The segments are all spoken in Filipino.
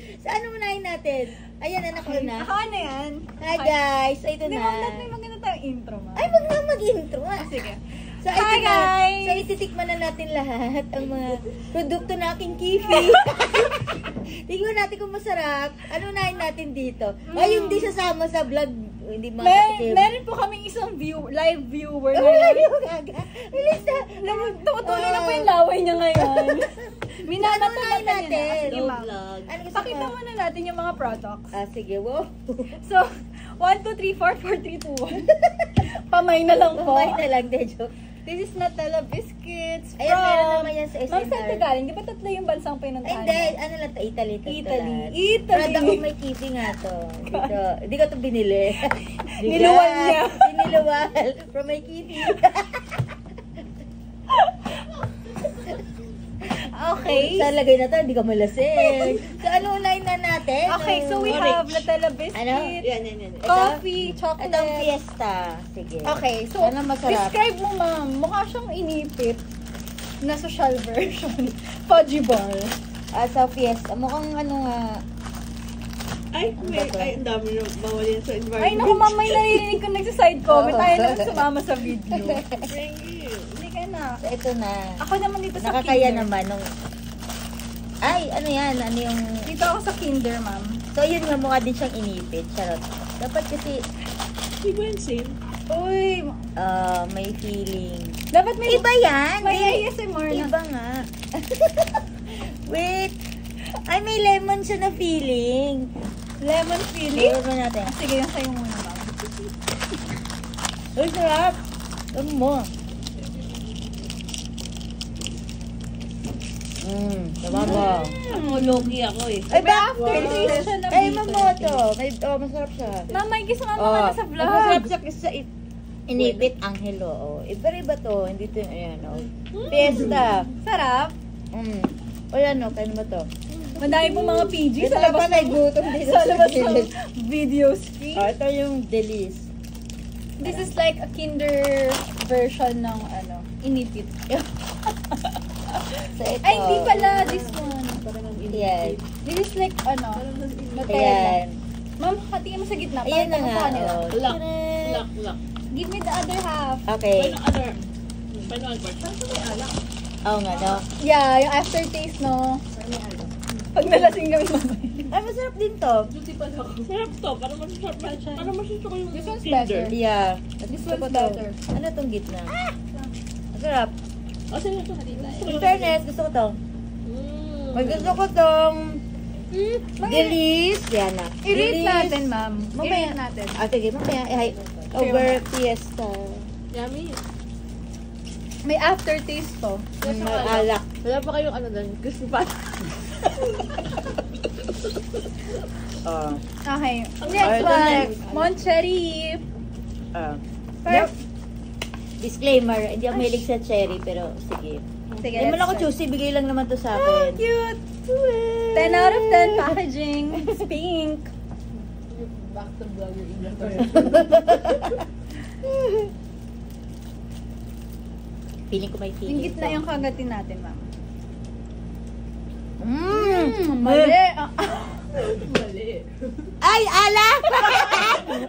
So, ano munahin natin? Ayan, anak ko na. Ako na yan. Hi guys, so ito Hindi, na. ma'am, may maganda tayong intro, ma'am. Ay, wag na mag-intro. Sige. So, ito Hi, na. guys! So, ititikman na natin lahat ang mga produkto na aking Kifi. Tingnan natin kung masarap. Ano unahin natin dito? Ay, yung di sasama sa vlog. Hindi makatikim. Meron po kaming isang live viewer Oh, ngayon. yung gaga. Bilis na. Tumutuloy na po yung laway niya ngayon. Ano unahin natin? Sige, ma'am. Ano gusto Pakita mo? muna natin yung mga products. Sige, wow. So, 1, 2, 3, 4, 4, 3, 2, 1. Pamay na lang po. Kumain na lang, de joke. This is Nutella Biscuits from... Ayan, meron naman yan sa SNR. Ma'am, saan ito galing? Di ba tatlo yung bansang Ay, pinuntahan hindi. mo? Ano lang to? Italy. Italy. Prada ko may Kifi nga to. Dito. Hindi ko to binili. Niluwal niya. Niluwal. From my Kifi. Okay. Sa lagay na to, hindi ka malasing. So, ano unahin na natin? Okay, so we have Nutella Biscuit, Ano? Yan. coffee, chocolate. Itong fiesta. Sige. Okay, so Ano masarap? describe mo, ma'am. Mukha siyang inipit na social version. Fudgy bar. Sa fiesta. Mukhang ano nga. Ay, ang dami na bawal yan sa environment. Ay, naku, ma'am, may naririnig ko nagsaside comment. Oo. Ayaw naman sumama sa video. Thank you. Hindi ka na. So, ito na. Ako naman dito sa Nakakaya Kinder. naman nung... Ay, ano yan? Ano yung... Dito ako sa Kinder, ma'am. So, yun nga, mukha din siyang inipit. Charot. Dapat kasi, Di ba yung same? Uy, may feeling. dapat may... Iba yan! May ASMR na. Iba nga. Wait. Ay, may lemon siya na feeling. Lemon feeling. Lemon mo natin. Sige, yung sa'yo muna, ma'am. Uy, sarap. Ano mo? Tama ba? Ako, low-key ako eh. Ay, May ba? aftertaste siya na Ay, bitter. mamoto. May, masarap siya. Ma'am, may gusto nga naman na sa vlog. Masarap siya kasi sa inipit Angelo. Oh. Iba-iba to. Hindi to yung ayan. Oh. Fiesta. Sarap. O yan, oh. Kaya mo to. Madami pong mga PG Dito sa lang labas pa may gutom dito sa labas ng gilid. video screen. Oh, ito yung Delis. This is like a Kinder version ng inipit. So, ito. Ay, hindi pala this one. Yan. This is like Nutella. Ayan. Ma'am, hatiin mo sa gitna. Ayan na Pakita mo nga. sa kanila. Oh. Lock. Give me the other half. Okay. Paano ang part? Saan may alak? Oo nga, no? Yeah, yung aftertaste, no? Pag nalasing kami mamaya. Ay, masarap din to. Sarap to. Para masuso ko yung This one's Kinder. better. Yeah. This Gusto ko one's to. better. Ano tong gitna? Masarap. Oh, sa'yo ito. In fairness, gusto ko to. May gusto ko tong Delis. Yan na. I-rate Delis. natin, ma'am. Mamaya. I-rate natin. Sige, mamaya. Over Fiesta. Yummy. May aftertaste to. May alak. Wala pa kayong ano doon? Gusto pa. Oh. Okay. Alright, Next the one. next. Moncherry. Yep. Disclaimer, hindi ako mahilig sa cherry, pero sige. Sige, Hindi man let's ako try. choosy, bigay lang naman to sa Oh, akin. cute. 10 out of 10 packaging. It's pink. Back to vlogger England. Feeling ko may feeling. Yung gitna yung kagatin natin, ma'am. Mali. Mali. Ay, alak!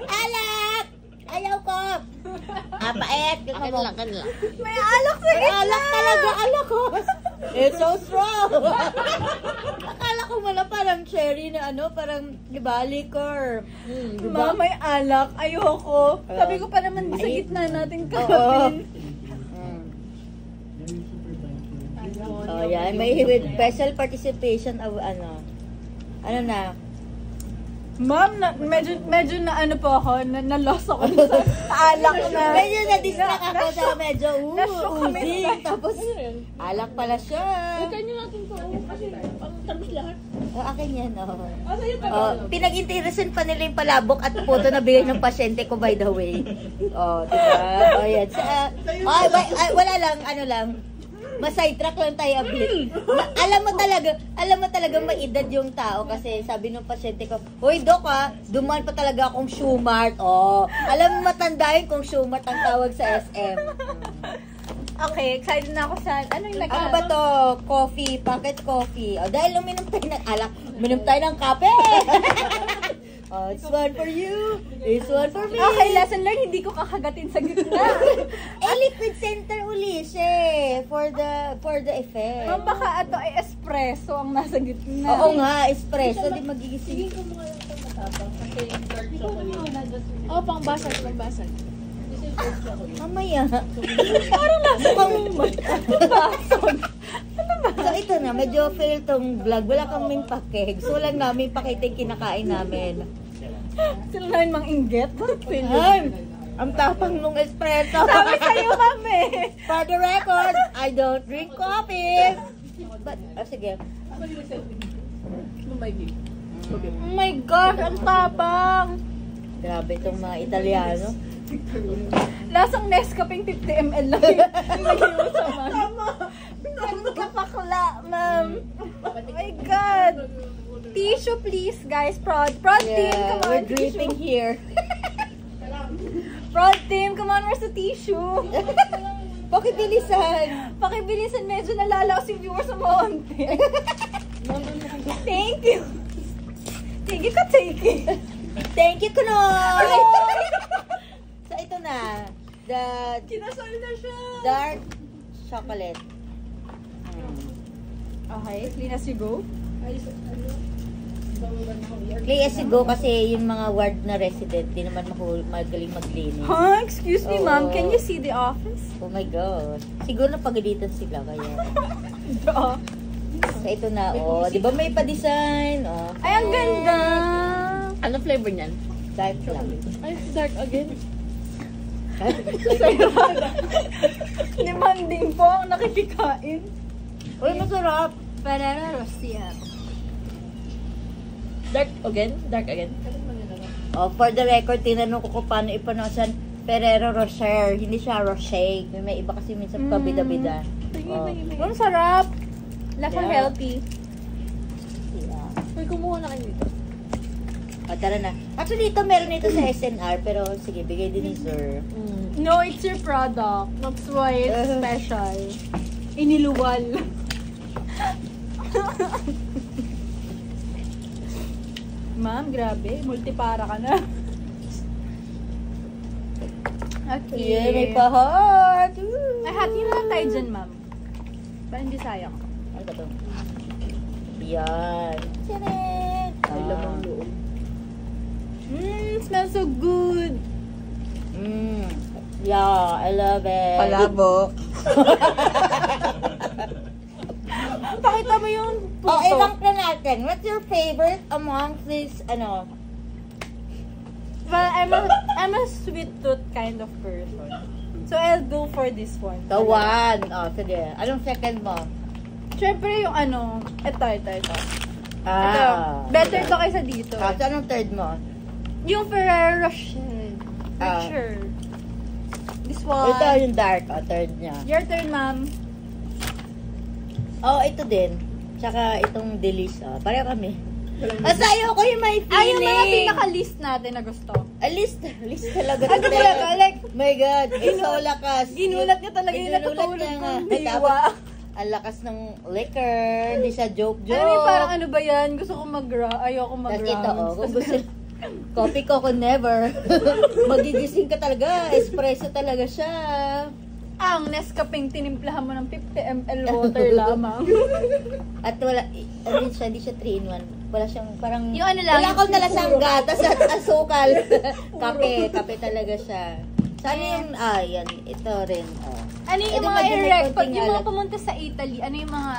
Alak! Ayaw ko! Pait. Akin lang. May alak sa gitna. Alak talaga, alak ko. It's so strong. Akala ko wala parang cherry na parang, di ba, liquor. Ma'am, may alak. Ayoko. Sabi ko pa naman sa gitna natin kagatin. Oh, yan. May with special participation of ano na. Ma'am, medyo na ano po ako, na-lost ako sa alak na. Medyo na-distract ako sa medyo, na-shock kami. oozing. Tapos, alak pala siya. Kanya natin to. Kasi ang tamis lahat. Akin yan, Sa'yo pa. Pinag-interesan pa nila yung palabok at puto na bigay ng pasyente ko, by the way. Diba? Yan. Wala lang, ano lang. Maside-track lang tayo a bit. Alam mo talaga maedad yung tao kasi sabi ng pasyente ko, "Hoy, Dok dumaan pa talaga akong Shoemart." Alam mo matanda yun kung Shoemart ang tawag sa SM. Okay, excited na ako sa, ano yung Ano ba to? Coffee, pocket coffee. Dahil uminom tayo ng alak, Minom tayo ng kape! Oh, it's one for you. It's one for me. Okay, lesson learned, hindi ko kakagatin sa gitna. Liquid center uli siya for the effect. Ma'am, baka ito ay espresso ang nasa gitna. Oo nga, espresso, di magigising. Tingin ko mukha yung matapang kasi yung dark chocolate. Oh, pangbasag. Kasi yung dark chocolate. Mamaya. Parang nasa basag. So ito na, medyo fail tong vlog. Wala kaming pakeg. So lang namin pakita yung kinakain namin. Sila namin mang inggit. Bakit fail yun? Ay, ang tapang nung espresso. Sabi sa'yo, ma'am eh. For the record, I don't drink coffee. But, sige. Oh my gosh, ang tapang. Grabe itong mga Italiano. Lasang Nescafe 50 ml lang yung nag-iwan sa ma'am. Tama. Kapakla, ma'am. Oh my God. Tissue please, guys. Prod team, come on. We're dripping here. Prod team, come on, where's the tissue? Pakibilisan. Pakibilisan, medyo nalalaos yung viewers mo onti. Thank you. Thank you, Kateki. Thank you, Kunoy. So ito na. The Kinasal na siya. dark chocolate. Okay, clean as you go. Play as you go kasi yung mga ward na resident, di naman magaling maglinis. Huh? Excuse me, ma'am. Oo. Can you see the office? Oh my God. Siguro na pagalitan sila kaya. Oo. So ito na, oh. Di ba may pa-design? Oh. Ay, ang ganda. Ano flavor niyan? Dark lang. Ay, dark again. Demanding po ang nakikikain. Uy, masarap. Ferrero Rocher. Dark again? Dark again? Oh, for the record, tinanong ko kung paano ipanosan Ferrero Rocher. Hindi siya Rocher. May iba kasi minsan kabida-bida. Oh. Ang sarap. Lasang Yeah. healthy. Yeah. Uy, kumuha na kayo dito. O, tara na. Actually, ito meron ito sa SNR, pero sige, bigay din ni Sir. No, it's your product. That's why it's special. Iniluwal. Ma'am, grabe. Multipara ka na. Okay. Yeah, may pa-heart. Ay, hati na lang tayo dyan, ma'am. Ba, hindi sayang. Ano ba ito? Yan. Tiyanin! Ay, lamang loob. Smells so good. Yeah, I love it. Palabok. Pakita mo yung puto. Oh, i-rank na natin. What's your favorite among these, ano? Well, I'm a sweet tooth kind of person. So, I'll go for this one. The one. Oh, sige. Anong second mo? Siyempre yung ano, ito. Ito. Ah. Better to kaysa dito. Ah, so anong third mo? Yung Ferrero Rocher. Ah. Rocher. This one. Ito yung dark. Oh, third niya. Your turn, ma'am. Oh, ito din. Tsaka itong Delice. Oh, pareho kami. Basta ayoko yung may feeling. Ay, yung mga pinaka-list natin na gusto. List talaga. Ano to, talaga? Like, my God, it's so lakas. ginulat niya talaga yung Ginulat natutulog niya nga. kong Tapos, diwa. ang lakas ng liquor. Hindi siya joke-joke. Alam mo, parang ano ba yan? Gusto ko ayoko Tapos mag-rounds. ito, oh, kung gusto, coffee ko never. Magigising ka talaga. Espresso talaga siya. Ang Nescafe, tinimplahan mo ng 50 ml water lamang. At wala, hindi siya 3-in-1. Wala siyang parang, Yung ano lang, wala akong yung nalasang gatas at asukal. kape talaga siya. Sana yung, yan, ito rin. Oh. Ano yung Ito, mga medyo may i-rec? Pag konting yung mga alat. pumunta sa Italy, ano yung mga,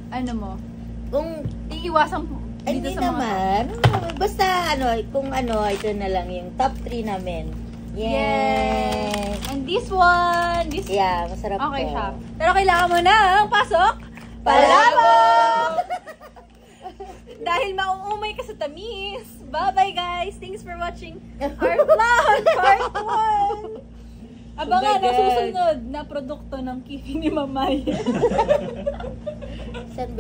ano mo, Kung, iiwasan dito hindi sa mga... naman, basta kung ito na lang yung top 3 namin. Yes! And this one, Yeah, masarap okay to. siya. Pero kailangan mo ng pasok, Palabok! dahil mauumay ka sa tamis. Bye-bye guys! Thanks for watching our vlog part 1! Abangan ang susunod na produkto ng Kifi ni Mamay. Saan ba